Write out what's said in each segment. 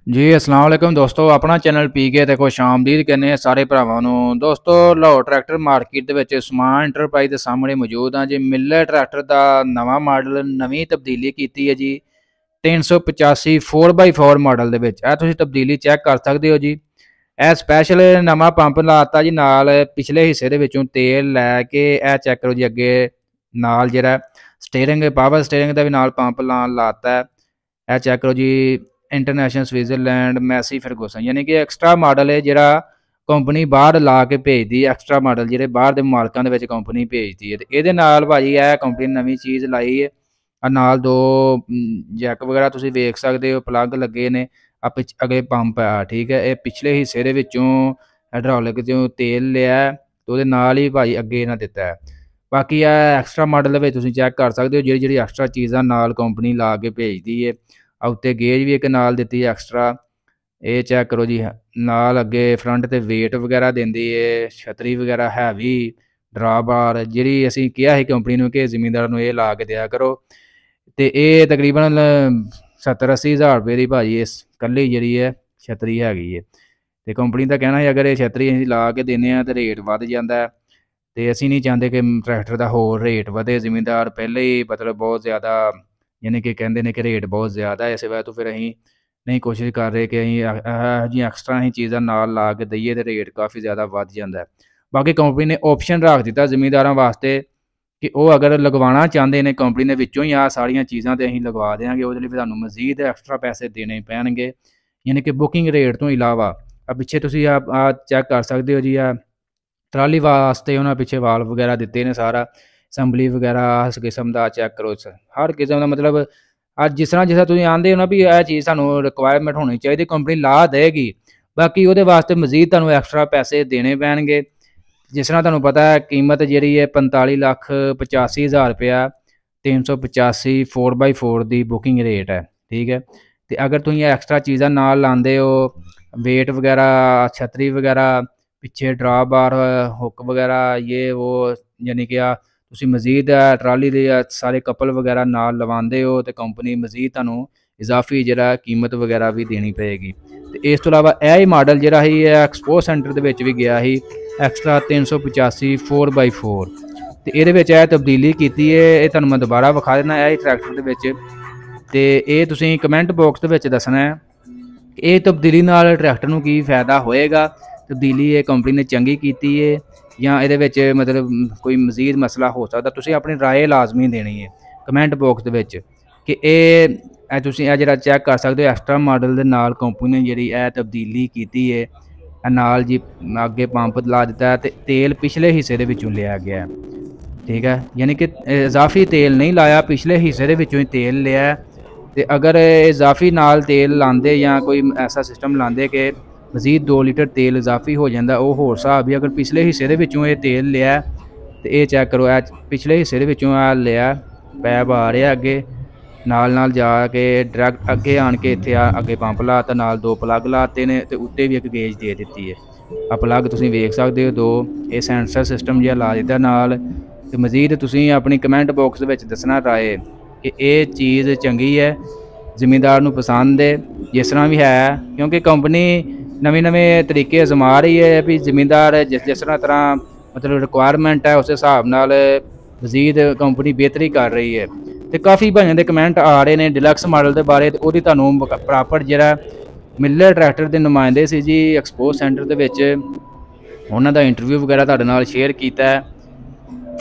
जी अस्सलाम वालेकुम दोस्तों अपना चैनल पीके ते खुश आमदीद कहने सारे भरावां नूं। दोस्तों लाहौर ट्रैक्टर मार्केट दे विच समान एंटरप्राइज दे सामने मौजूद हाँ जी। मिलर ट्रैक्टर दा नवां मॉडल नवीं तब्दीली कीती है जी। 385 4x4 मॉडल दे विच तुसीं तब्दीली चैक कर सकते हो जी। स्पैशल नवां पंप लाता जी नाल पिछले हिस्से दे विचों तेल लैके चैक करो जी। अगे नाल जिहड़ा स्टेयरिंग पावर स्टेयरिंग दा भी नाल पंप लाता है। चैक करो जी। इंटरनेशनल स्विट्जरलैंड मैसी फरगूसन यानी कि एक्सट्रा मॉडल है जिहड़ा कंपनी बाहर ला के भेजदी है। एक्सट्रा मॉडल जिहड़े बाहर दे मुल्कां दे विच कंपनी भेजदी है ते इहदे नाल भाजी कंपनी नवीं चीज़ लाई है। नाल दो जैक वगैरह तुसीं वेख सकदे हो, प्लग लगे ने। अगे पंप है ठीक है। ये पिछले हिस्से दे विचों हाइड्रोलिक चों तेल लिया ते उहदे नाल ही भाई अगे इन्हां दित्ता है। बाकी एक्सट्रा मॉडल दे विच तुसीं चैक कर सकदे हो जिहड़ी एक्सट्रा चीज़ां नाल कंपनी ला के भेजदी है। उत्ते गेज भी एक नाल दित्ती है एक्सट्रा। ये चैक करो जी। नाल अगे फ्रंट ते वेट वगैरह देंदी है। छतरी वगैरह हैवी ड्रा बार जिहड़ी असीं किहा ही कंपनी नूं कि जिमींदारां नूं ये ला के दिया करो ते ये तकरीबन 70-80 हज़ार रुपये की भाजी इस कल्ली जिहड़ी है छतरी हैगी है। ते कंपनी दा कहना है अगर ये छतरी असीं ला के दिंदे आ ते रेट वध जांदा है ते असीं नहीं चाहते कि ट्रैक्टर दा होर रेट वधे। जिमींदार पहले ही मतलब बहुत ज़्यादा यानी कि कहते हैं कि रेट बहुत ज़्यादा है, इस वजह तो फिर असीं नहीं कोशिश कर रहे कि असीं जी एक्सट्रा असीं चीज़ां नाल ला के दईए तो रेट काफ़ी ज़्यादा वध जांदा है। बाकी कंपनी ने ऑप्शन रख दिता जिमींदारां वास्ते कि वो अगर लगवाना चाहते हैं कंपनी ने विचों ही सारियां चीज़ां तो असीं लगवा देंगे। वो तुहानूं मजीद एक्सट्रा पैसे देने पैणगे यानी कि बुकिंग रेट तो इलावा। पिछे तुसीं चैक कर सकते हो जी। ट्राली वास्ते उन्होंने पिछे वाल वगैरह दिते ने, सारा असैंबली वगैरह इस किस्म का चैक करो। हर किस्म का मतलब जिस तरह तुसीं आंदे हो ना भी यह चीज़ सानूं रिक्वायरमेंट होनी चाहिए कंपनी ला देगी। बाकी वो वास्ते मजीद तुहानूं एक्सट्रा पैसे देने पैणगे। जिस तरह तुहानूं पता है कीमत जिहड़ी है 45,85,000 रुपया 385 4x4 की बुकिंग रेट है ठीक है। तो अगर तुसीं एक्सट्रा चीज़ां नाल लांदे हो वेट वगैरह छतरी वगैरह पिछे ड्रा बार हुक वगैरह ये वो यानी कि तुसीं मजीद ट्राली दे सारे कपल वगैरह नाल लवांदे हो तो कंपनी मजीद तुहानूं इजाफी जिहड़ा कीमत वगैरह भी देनी पेगी। तो इस तो इलावा यह मॉडल जिहड़ा ही एक्सपो सेंटर दे विच भी गया ही एक्सट्रा 385 4x4 तो ये तब्दीली की है। ये तुहानूं मैं दोबारा विखा देना यह ट्रैक्टर दे विच ते ये तुसीं कमेंट बॉक्स दे विच दसना है कि ये तब्दीली नाल ट्रैक्टर नूं की फायदा होएगा। तब्दीली ये कंपनी ने चंगी की है या ये मतलब कोई मजीद मसला हो सकता। तुसीं अपनी राय लाजमी देनी है कमेंट बॉक्स दे विच कि ये तुसीं जिहड़ा चैक कर सकते हो एक्सट्रा मॉडल दे नाल कंपनी ने जिहड़ी तब्दीली की है। नाल जी अगे पंप ला दिता है ते तेल पिछले हिस्से दे विचों लिया गया है ठीक है। यानी कि इजाफी तेल नहीं लाया, पिछले हिस्से दे विचों ही तेल लिया है। तो अगर इजाफी नाल तेल लांदे या कोई ऐसा सिस्टम लांदे कि मजीद 2 लीटर तेल इजाफी हो जाता वो होर हिसाब भी। अगर पिछले हिस्से दे विचों ये तेल लिया तो ये चैक करो पिछले हिस्से दे विचों लिया पैप आ रहा अगे नाल जाके डायरैक्ट अगे आन के इत्थे अगे पंप लाता नाल 2 प्लग लाते ने ते उत्ते भी एक गेज दे दी है। प्लग तुसीं वेख सकते हो 2 ये सेंसर सिस्टम जिहा ला दिता नाल। ते मजीद तुसीं अपनी कमेंट बॉक्स दे विच दसना राय कि ये चीज़ चंगी है जिमींदार नूं पसंद है जिस तरह भी है, क्योंकि कंपनी नवे तरीके आजमा रही है भी जिमींदार जिस तरह मतलब रिक्वायरमेंट है उस हिसाब नाल मजीद कंपनी बेहतरी कर रही है। तो काफ़ी भाइयों के कमेंट आ रहे हैं डिलक्स मॉडल के बारे तो वो तुहानूं प्रॉपर जिहड़ा मिलर ट्रैक्टर के नुमाइंदे सी जी एक्सपो सेंटर दे विच उन्हां दा इंटरव्यू वगैरह तुहाडे नाल शेयर कीता है।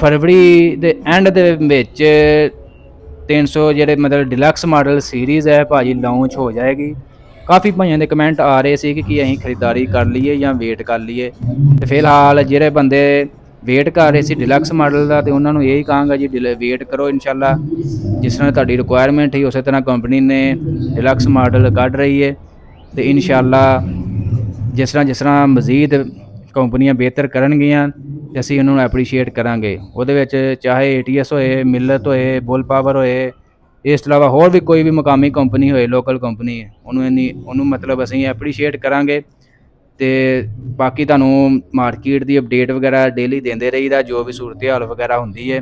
फरवरी दे एंड दे विच 300 जिहड़े मतलब डिलक्स मॉडल सीरीज़ है भाजी लॉन्च हो जाएगी। काफ़ी भाइयों के कमेंट आ रहे थे कि असीं खरीदारी कर लीए या वेट कर लीए। तो फिलहाल जिहड़े बंदे वेट कर रहे थे डिलक्स मॉडल का तो उन्होंने यही कहांगा जी वेट करो इंशाल्लाह जिस तरह तुहाडी रिक्वायरमेंट ही उस तरह कंपनी ने डिलक्स मॉडल कढ़ रही है। तो इंशाल्लाह जिस तरह मजीद कंपनियां बेहतर करनगियां तो असीं उन्होंने एप्रीशिएट करांगे। उहदे विच चाहे ATS होए मिलत होए बुल पावर होए इस तो इलावा होर भी कोई भी मुकामी कंपनी होए लोकल कंपनी उन्होंने मतलब असीं एप्रीशिएट करांगे। तो बाकी तुहानूं मार्केट की अपडेट वगैरह डेली देंदे रहीदा जो भी सूरत हाल वगैरह होंदी है।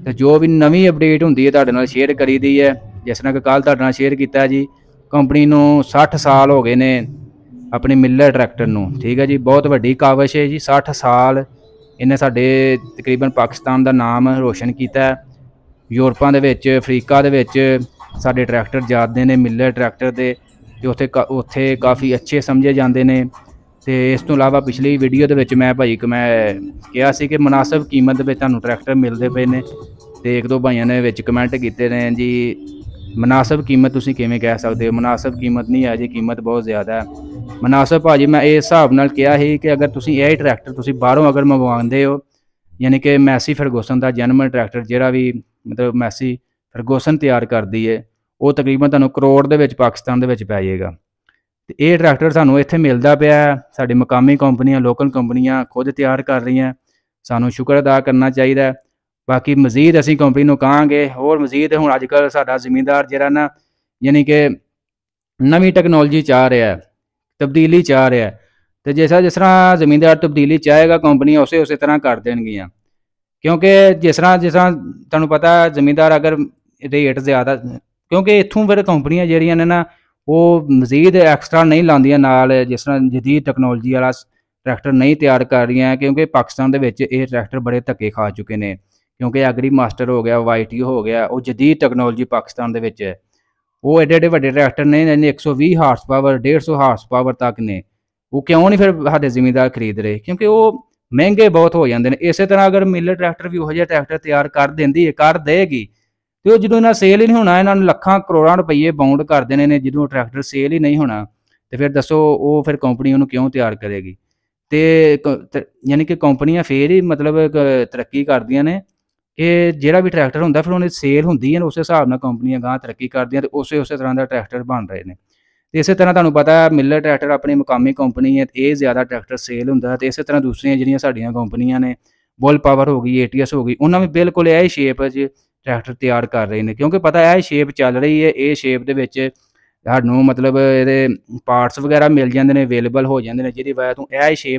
तो जो भी नवीं अपडेट होंदी है तुहाडे नाल शेयर करी दी है। जिस तरह कि कल तुहाडे नाल शेयर किया जी ਕੰਪਨੀ ਨੂੰ 60 ਸਾਲ ਹੋ ਗਏ ਨੇ ਆਪਣੇ ਮਿਲਰ ਟਰੈਕਟਰ ਨੂੰ। ਠੀਕ ਹੈ ਜੀ, ਬਹੁਤ ਵੱਡੀ ਕਾਵਿਸ਼ ਹੈ ਜੀ। 60 ਸਾਲ ਇਹਨੇ ਸਾਡੇ ਤਕਰੀਬਨ ਪਾਕਿਸਤਾਨ ਦਾ ਨਾਮ ਰੋਸ਼ਨ ਕੀਤਾ। ਯੂਰਪਾਂ ਦੇ ਵਿੱਚ, ਅਫਰੀਕਾ ਦੇ ਵਿੱਚ ਸਾਡੇ ਟਰੈਕਟਰ ਜਾਂਦੇ ਨੇ ਮਿਲਰ ਟਰੈਕਟਰ ਦੇ, ਤੇ ਉੱਥੇ ਕਾਫੀ ਅੱਛੇ ਸਮਝੇ ਜਾਂਦੇ ਨੇ। ਤੇ ਇਸ ਤੋਂ ਇਲਾਵਾ ਪਿਛਲੀ ਵੀਡੀਓ ਦੇ ਵਿੱਚ ਮੈਂ ਕਿਹਾ ਸੀ ਕਿ ਮੁਨਾਸਬ ਕੀਮਤ ਦੇ ਵਿੱਚ ਤੁਹਾਨੂੰ ਟਰੈਕਟਰ ਮਿਲਦੇ ਪਏ ਨੇ, ਤੇ ਇੱਕ ਦੋ ਭਾਈਆਂ ਨੇ ਵਿੱਚ ਕਮੈਂਟ ਕੀਤੇ ਨੇ ਜੀ ਮੁਨਾਸਬ ਕੀਮਤ ਤੁਸੀਂ ਕਿਵੇਂ ਕਹਿ ਸਕਦੇ ਹੋ, ਮੁਨਾਸਬ ਕੀਮਤ ਨਹੀਂ ਹੈ ਜੀ, ਕੀਮਤ ਬਹੁਤ ਜ਼ਿਆਦਾ ਹੈ। ਮੁਨਾਸਬ ਭਾਜੀ ਮੈਂ ਇਸ ਹਿਸਾਬ ਨਾਲ ਕਿਹਾ ਸੀ ਕਿ ਅਗਰ ਤੁਸੀਂ ਇਹ ਟਰੈਕਟਰ ਤੁਸੀਂ ਬਾਹਰੋਂ ਅਗਰ ਮੰਗਵਾਉਂਦੇ ਹੋ, ਯਾਨੀ ਕਿ ਮੈਸੀ ਫਰਗੂਸਨ ਦਾ ਜਰਮਨ ਟਰੈਕਟਰ ਜਿਹੜਾ ਵੀ ਮਤਲਬ ਮੈਸੀ ਫਰਗੂਸਨ ਤਿਆਰ ਕਰਦੀ ਹੈ, ਉਹ ਤਕਰੀਬਨ ਤੁਹਾਨੂੰ ਕਰੋੜ ਦੇ ਵਿੱਚ ਪਾਕਿਸਤਾਨ ਦੇ ਵਿੱਚ ਪੈ ਜਾਏਗਾ। ਤੇ ਇਹ ਟਰੈਕਟਰ ਸਾਨੂੰ ਇੱਥੇ ਮਿਲਦਾ ਪਿਆ, ਸਾਡੀ ਮਕਾਮੀ ਕੰਪਨੀਆਂ, ਲੋਕਲ ਕੰਪਨੀਆਂ ਖੁਦ ਤਿਆਰ ਕਰ ਰਹੀਆਂ, ਸਾਨੂੰ ਸ਼ੁਕਰ ਅਦਾ ਕਰਨਾ ਚਾਹੀਦਾ। ਬਾਕੀ ਮਜ਼ੀਦ ਅਸੀਂ ਕੰਪਨੀ ਨੂੰ ਕਹਾਂਗੇ ਹੋਰ ਮਜ਼ੀਦ, ਹੁਣ ਅੱਜ ਕੱਲ੍ਹ ਸਾਡਾ ਜ਼ਿਮੀਂਦਾਰ ਜਿਹੜਾ ਨਾ ਯਾਨੀ ਕਿ ਨਵੀਂ ਟੈਕਨੋਲੋਜੀ ਚਾਹ ਰਿਹਾ, ਤਬਦੀਲੀ ਚਾਹ ਰਿਹਾ, ਤੇ ਜਿਸ ਤਰ੍ਹਾਂ ਜ਼ਿਮੀਂਦਾਰ ਤਬਦੀਲੀ ਚਾਹੇਗਾ ਕੰਪਨੀਆਂ ਉਸੇ ਤਰ੍ਹਾਂ ਕਰ ਦੇਣਗੀਆਂ। ਕਿਉਂਕਿ ਜਿਸ ਤਰ੍ਹਾਂ ਤੁਹਾਨੂੰ ਪਤਾ ਜ਼ਿਮੀਂਦਾਰ ਅਗਰ ਰੇਟ ਜ਼ਿਆਦਾ, ਕਿਉਂਕਿ ਇੱਥੋਂ ਫਿਰ ਕੰਪਨੀਆਂ ਜਿਹੜੀਆਂ ਨੇ ਨਾ ਉਹ ਮਜ਼ੀਦ ਐਕਸਟਰਾ ਨਹੀਂ ਲਾਉਂਦੀਆਂ ਨਾਲ, ਜਿਸ ਤਰ੍ਹਾਂ ਜਦੀਦ ਟੈਕਨੋਲੋਜੀ ਵਾਲਾ ਟਰੈਕਟਰ ਨਹੀਂ ਤਿਆਰ ਕਰ ਰਹੀਆਂ, ਕਿਉਂਕਿ ਪਾਕਿਸਤਾਨ ਦੇ ਵਿੱਚ ਇਹ ਟਰੈਕਟਰ ਬੜੇ ਧੱਕੇ ਖਾ ਚੁੱਕੇ ਨੇ। ਕਿਉਂਕਿ ਐਗਰੀ ਮਾਸਟਰ ਹੋ ਗਿਆ, YTO ਹੋ ਗਿਆ, ਉਹ ਜਦੀਦ ਟੈਕਨੋਲੋਜੀ ਪਾਕਿਸਤਾਨ ਦੇ ਵਿੱਚ ਹੈ। ਉਹ ਐਡੇ ਵੱਡੇ ਟਰੈਕਟਰ ਨੇ 120 ਹਾਰਸ ਪਾਵਰ, 150 ਹਾਰਸ ਪਾਵਰ ਤੱਕ ਨੇ। ਉਹ ਕਿਉਂ ਨਹੀਂ ਫਿਰ ਸਾਡੇ ਜ਼ਿਮੀਂਦਾਰ ਖਰੀਦ ਰਹੇ? ਕਿਉਂਕਿ ਉਹ ਮਹਿੰਗੇ ਬਹੁਤ ਹੋ ਜਾਂਦੇ ਨੇ। ਇਸੇ ਤਰ੍ਹਾਂ ਅਗਰ ਮਿਲਰ ਟਰੈਕਟਰ ਵੀ ਉਹੋ ਜਿਹਾ ਟਰੈਕਟਰ ਤਿਆਰ ਕਰ ਦੇਗੀ, ਤੇ ਉਹ ਜਦੋਂ ਇਹਨਾਂ ਸੇਲ ਹੀ ਨਹੀਂ ਹੋਣਾ, ਇਹਨਾਂ ਨੂੰ ਲੱਖਾਂ ਕਰੋੜਾਂ ਰੁਪਈਏ ਬਾਉਂਡ ਕਰ ਦੇਣੇ ਨੇ, ਜਦੋਂ ਟਰੈਕਟਰ ਸੇਲ ਹੀ ਨਹੀਂ ਹੋਣਾ, ਤੇ ਫਿਰ ਦੱਸੋ ਉਹ ਫਿਰ ਕੰਪਨੀ ਉਹਨੂੰ ਕਿਉਂ ਤਿਆਰ ਕਰੇਗੀ? ਤੇ ਯਾਨੀ ਕਿ ਕੰਪਨੀਆਂ ਫੇਰ ਹੀ ਮਤਲਬ ਤਰੱਕੀ ਕਰਦੀਆਂ ਨੇ ਕਿ ਜਿਹੜਾ ਵੀ ਟਰੈਕਟਰ ਹੁੰਦਾ ਫਿਰ ਉਹਨੇ ਸੇਲ ਹੁੰਦੀ ਹੈ, ਉਸ ਹਿਸਾਬ ਨਾਲ ਕੰਪਨੀਆਂ ਗਾਂ ਤਰੱਕੀ ਕਰਦੀਆਂ, ਤੇ ਉਸੇ ਤਰ੍ਹਾਂ ਦਾ ਟਰੈਕਟਰ ਬਣ ਰਹੇ ਨੇ। ਤੇ ਇਸੇ ਤਰ੍ਹਾਂ ਤੁਹਾਨੂੰ ਪਤਾ ਮਿਲਰ ਟਰੈਕਟਰ ਆਪਣੀ ਮੁਕਾਮੀ ਕੰਪਨੀ ਹੈ, ਇਹ ਜ਼ਿਆਦਾ ਟਰੈਕਟਰ ਸੇਲ ਹੁੰਦਾ। ਤੇ ਇਸੇ ਤਰ੍ਹਾਂ ਦੂਸਰੀਆਂ ਜਿਹੜੀਆਂ ਸਾਡੀਆਂ ਕੰਪਨੀਆਂ ਨੇ, ਬੁੱਲ ਪਾਵਰ ਹੋ ਗਈ, ATS ਹੋ ਗਈ, ਉਹਨਾਂ ਵੀ ਬਿਲਕੁਲ ਇਹ ਸ਼ੇਪ 'ਚ ਟਰੈਕਟਰ ਤਿਆਰ ਕਰ ਰਹੇ ਨੇ, ਕਿਉਂਕਿ ਪਤਾ ਇਹ ਸ਼ੇਪ ਚੱਲ ਰਹੀ ਹੈ, ਇਹ ਸ਼ੇਪ ਦੇ ਵਿੱਚ ਸਾਨੂੰ ਮਤਲਬ ਇਹਦੇ ਪਾਰਟਸ ਵਗੈਰਾ ਮਿਲ ਜਾਂਦੇ ਨੇ, ਅਵੇਲੇਬਲ ਹੋ ਜਾਂਦੇ ਨੇ, ਜਿਹਦੀ ਵਜ੍ਹਾ ਤੋਂ ਇਹ ਸ਼ੇਪ